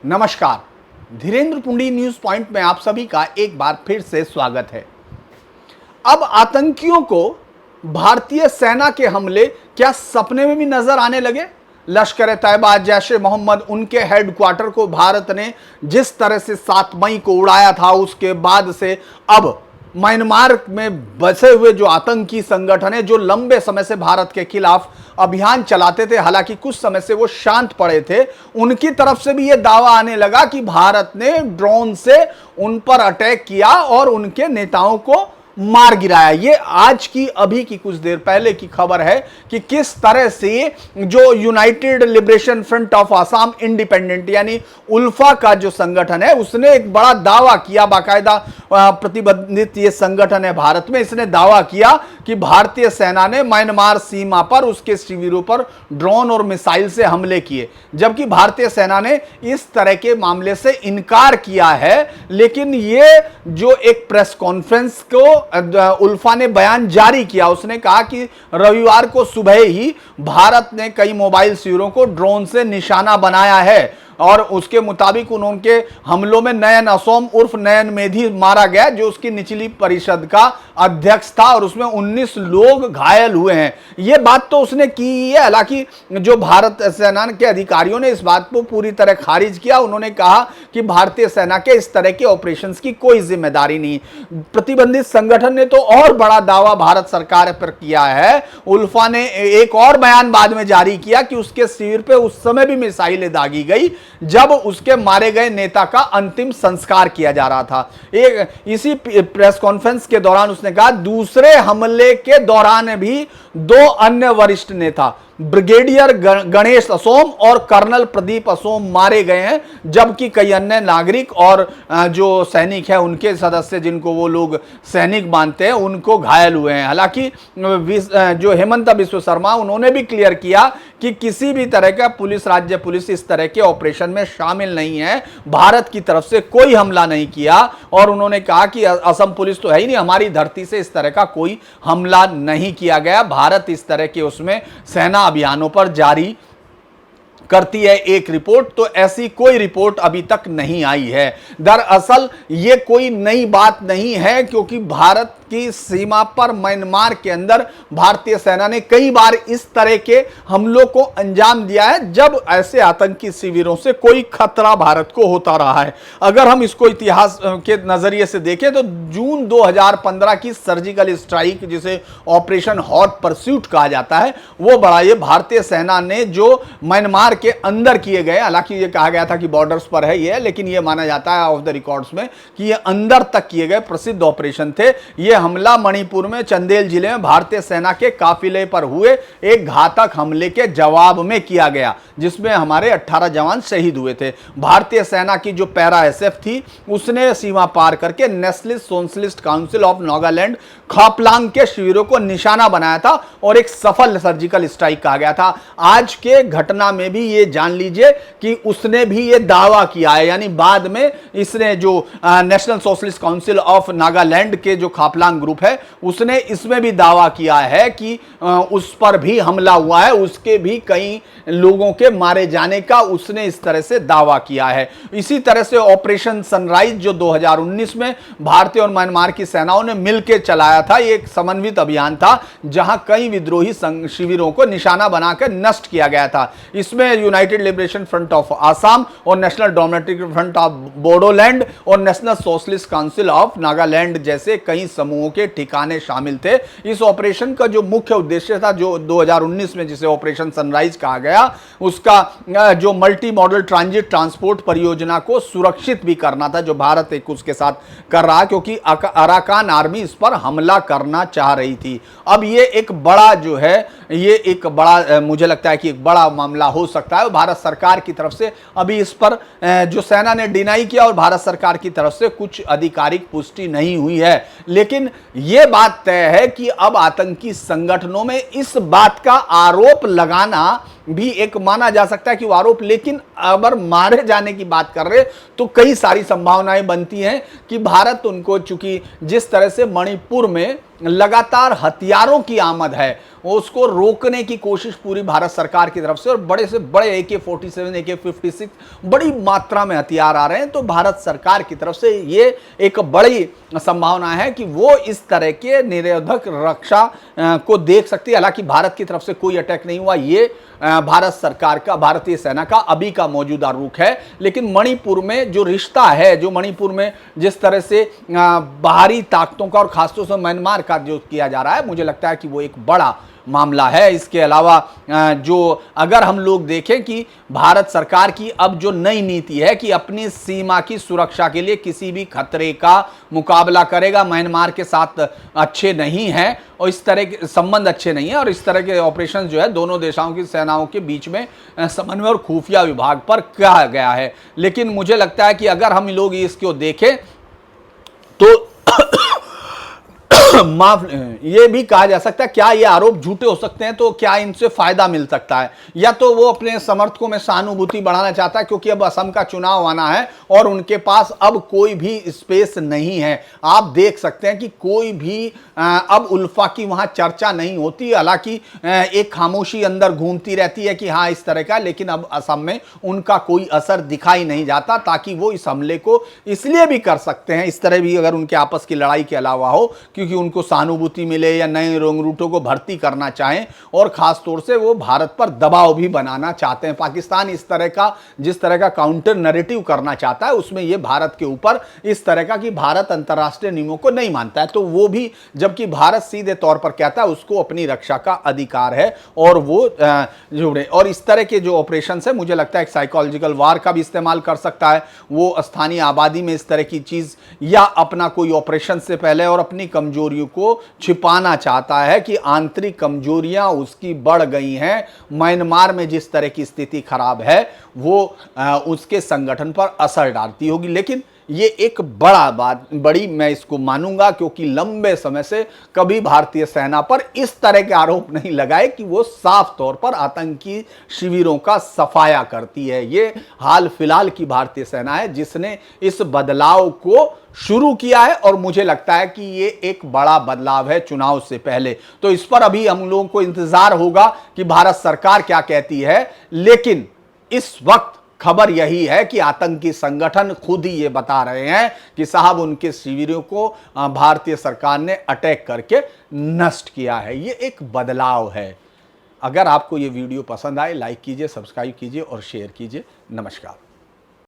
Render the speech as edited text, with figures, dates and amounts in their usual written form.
नमस्कार, Dhirendra पुंडी news point में आप सभी का एक बार फिर से स्वागत है। अब आतंकियों को भारतीय सेना के हमले क्या सपने में भी नजर आने लगे? लश्कर तैयबा, जैश ए मोहम्मद, उनके हेडक्वार्टर को भारत ने जिस तरह से 7 मई को उड़ाया था, उसके बाद से अब म्यांमार में बसे हुए जो आतंकी संगठन है, जो लंबे समय से भारत के खिलाफ अभियान चलाते थे, हालांकि कुछ समय से वो शांत पड़े थे, उनकी तरफ से भी ये दावा आने लगा कि भारत ने ड्रोन से उन पर अटैक किया और उनके नेताओं को मार गिराया। ये आज की अभी की कुछ देर पहले की खबर है कि किस तरह से जो United Liberation Front of Assam independent यानी उल्फा का जो संगठन है, उसने एक बड़ा दावा किया। बाकायदा प्रतिबंधित ये संगठन है भारत में, इसने दावा किया कि भारतीय सेना ने म्यांमार सीमा पर उसके शिविरों पर ड्रोन और मिसाइल से हमले किए, जबकि भारतीय सेना ने इस तरह के मामले से इनकार किया है। लेकिन ये जो एक प्रेस कॉन्फ्रेंस को उल्फा ने बयान जारी किया, उसने कहा कि रविवार को सुबह ही भारत ने कई मोबाइल शिविरों को ड्रोन से निशाना बनाया है और उसके मुताबिक उनके हमलों में नयन असोम उर्फ नयन मेधी मारा गया, जो उसकी निचली परिषद का अध्यक्ष था, और उसमें 19 लोग घायल हुए हैं। यह बात तो उसने की है, हालांकि जो भारत सेना के अधिकारियों ने इस बात को पूरी तरह खारिज किया। उन्होंने कहा कि भारतीय सेना के इस तरह के ऑपरेशंस की कोई जिम्मेदारी नहीं। प्रतिबंधित संगठन ने तो और बड़ा दावा भारत सरकार पर किया है। उल्फा ने एक और बयान बाद में जारी किया कि उसके शिविर पे उस समय भी मिसाइलें दागी गई जब उसके मारे गए नेता का अंतिम संस्कार किया जा रहा था। इसी प्रेस कॉन्फ्रेंस के दौरान उसने कहा, दूसरे हमले के दौरान भी 2 अन्य वरिष्ठ नेता ब्रिगेडियर गणेश असोम और कर्नल प्रदीप असोम मारे गए हैं, जबकि कई अन्य नागरिक और जो सैनिक है, उनके सदस्य जिनको वो लोग सैनिक मानते हैं, उनको घायल हुए हैं। हालांकि जो हेमंत बिस्व शर्मा, उन्होंने भी क्लियर किया कि किसी भी तरह का पुलिस, राज्य पुलिस इस तरह के ऑपरेशन में शामिल नहीं है, भारत की तरफ से कोई हमला नहीं किया। और उन्होंने कहा कि असम पुलिस तो है ही नहीं, हमारी धरती से इस तरह का कोई हमला नहीं किया गया। भारत इस तरह के उसमें सेना अभियानों पर जारी करती है एक रिपोर्ट, तो ऐसी कोई रिपोर्ट अभी तक नहीं आई है। दरअसल ये कोई नई बात नहीं है, क्योंकि भारत की सीमा पर म्यांमार के अंदर भारतीय सेना ने कई बार इस तरह के हमलों को अंजाम दिया है, जब ऐसे आतंकी शिविरों से कोई खतरा भारत को होता रहा है। अगर हम इसको इतिहास के नजरिए से देखें तो जून 2015 की सर्जिकल स्ट्राइक, जिसे ऑपरेशन हॉट परस्यूट कहा जाता है, वो बड़ा ये भारतीय सेना ने जो म्यांमार के अंदर किए गए, हालांकि ये कहा गया था कि बॉर्डर्स पर है ये, लेकिन ये माना जाता है ऑफ द रिकॉर्ड्स में कि ये अंदर तक किए गए प्रसिद्ध ऑपरेशन थे। ये हमला मणिपुर में चंदेल जिले में भारतीय सेना के काफिले पर हुए एक घातक हमले के जवाब में किया गया, जिसमें हमारे 18 जवान शहीद हुए थे। भारतीय सेना की जो पैरा एसएफ थी, उसने सीमा पार करके nationalist socialist Council of Nagaland Khaplang के शिविरों को निशाना बनाया था और एक सफल सर्जिकल स्ट्राइक कहा गया था। आज के घटना में भी ये जान लीजिए कि उसने भी ये दावा किया है, यानी बाद में इसने जो national Socialist Council of Nagaland के जो खापलांग ग्रुप है, उसने इसमें भी दावा किया है कि उस पर भी हमला हुआ है, उसके भी कई लोगों के मारे जाने का उसने इस तरह से दावा किया है। इसी तरह से ऑपरेशन सनराइज जो 2019 में भारतीय और म्यांमार की सेनाओं ने मिलकर चलाया था, ये एक समन्वित अभियान था जहां कई विद्रोही शिविरों को निशाना बनाकर नष्ट किया गया था। इसमें United Liberation Front of Assam और National Democratic Front of Bodoland और National Socialist Council of Nagaland जैसे कई समूहों के ठिकाने शामिल थे। इस ऑपरेशन का जो मुख्य उद्देश्य था, जो 2019 में जिसे ऑपरेशन सनराइज कहा गया, उसका जो मल्टी मॉडल ट्रांजिट ट्रांसपोर्ट परियोजना को सुरक्षित भी करना था, जो भारत एक उसके साथ कर रहा, क्योंकि अराकान आर्मी इस पर हमला करना चाह रही थी। अब ये एक बड़ा जो है, ये एक बड़ा मुझे लगता है कि एक बड़ा मामला हो सकता है। भारत सरकार की तरफ से अभी इस पर जो सेना ने डिनाई किया और भारत सरकार की तरफ से कुछ आधिकारिक पुष्टि नहीं हुई है, लेकिन यह बात तय है कि अब आतंकी संगठनों में इस बात का आरोप लगाना भी एक माना जा सकता है कि वो आरोप, लेकिन अगर मारे जाने की बात कर रहे तो कई सारी संभावनाएं बनती हैं कि भारत उनको, चूंकि जिस तरह से मणिपुर में लगातार हथियारों की आमद है, उसको रोकने की कोशिश पूरी भारत सरकार की तरफ से, और बड़े से बड़े AK-47, AK-56 बड़ी मात्रा में हथियार आ रहे हैं। तो भारत सरकार की तरफ से ये एक बड़ी संभावना है कि वो इस तरह के निरोधक रक्षा को देख सकती है। हालांकि भारत की तरफ से कोई अटैक नहीं हुआ, ये भारत सरकार का, भारतीय सेना का अभी का मौजूदा रुख है। लेकिन मणिपुर में जो रिश्ता है, जो मणिपुर में जिस तरह से बाहरी ताकतों का और खासतौर से म्यांमार का जो किया जा रहा है, मुझे लगता है कि वो एक बड़ा मामला है। इसके अलावा जो अगर हम लोग देखें कि भारत सरकार की अब जो नई नीति है कि अपनी सीमा की सुरक्षा के लिए किसी भी खतरे का मुकाबला करेगा, म्यांमार के साथ अच्छे नहीं हैं और इस तरह के संबंध अच्छे नहीं है, और इस तरह के ऑपरेशन जो है दोनों देशों की सेनाओं के बीच में समन्वय और खुफिया विभाग पर कहा गया है। लेकिन मुझे लगता है कि अगर हम लोग इसको देखें तो माफ, ये भी कहा जा सकता है क्या ये आरोप झूठे हो सकते हैं, तो क्या इनसे फायदा मिल सकता है, या तो वो अपने समर्थकों में सहानुभूति बढ़ाना चाहता है क्योंकि अब असम का चुनाव आना है और उनके पास अब कोई भी स्पेस नहीं है। आप देख सकते हैं कि कोई भी अब उल्फा की वहां चर्चा नहीं होती। हालांकि एक खामोशी अंदर घूमती रहती है कि हाँ इस तरह का, लेकिन अब असम में उनका कोई असर दिखाई नहीं जाता, ताकि वो इस हमले को इसलिए भी कर सकते हैं इस तरह भी, अगर उनके आपस की लड़ाई के अलावा हो, क्योंकि उनको सहानुभूति मिले या नए रूटों को भर्ती करना चाहें, और खास तौर से वो भारत पर दबाव भी बनाना चाहते हैं। पाकिस्तान इस तरह का, जिस तरह का काउंटर नैरेटिव करना चाहता है, उसमें ये भारत के ऊपर इस तरह का कि भारत अंतर्राष्ट्रीय नियमों को नहीं मानता है, तो वो भी, जबकि भारत सीधे तौर पर कहता है उसको अपनी रक्षा का अधिकार है और वो जुड़े। और इस तरह के जो ऑपरेशन है, मुझे लगता है एक साइकोलॉजिकल वार का भी इस्तेमाल कर सकता है वो स्थानीय आबादी में इस तरह की चीज, या अपना कोई ऑपरेशन से पहले और अपनी कमजोरियों को छिपाना चाहता है कि आंतरिक कमजोरियां उसकी बढ़ गई हैं। म्यांमार में जिस तरह की स्थिति खराब है वो उसके संगठन पर असर डालती होगी। लेकिन ये एक बड़ी मैं इसको मानूंगा, क्योंकि लंबे समय से कभी भारतीय सेना पर इस तरह के आरोप नहीं लगाए कि वो साफ तौर पर आतंकी शिविरों का सफाया करती है। ये हाल फिलहाल की भारतीय सेना है जिसने इस बदलाव को शुरू किया है, और मुझे लगता है कि ये एक बड़ा बदलाव है चुनाव से पहले। तो इस पर अभी हम लोगों को इंतजार होगा कि भारत सरकार क्या कहती है। लेकिन इस वक्त खबर यही है कि आतंकी संगठन खुद ही ये बता रहे हैं कि साहब उनके शिविरों को भारतीय सरकार ने अटैक करके नष्ट किया है। ये एक बदलाव है। अगर आपको ये वीडियो पसंद आए, लाइक कीजिए, सब्सक्राइब कीजिए और शेयर कीजिए। नमस्कार।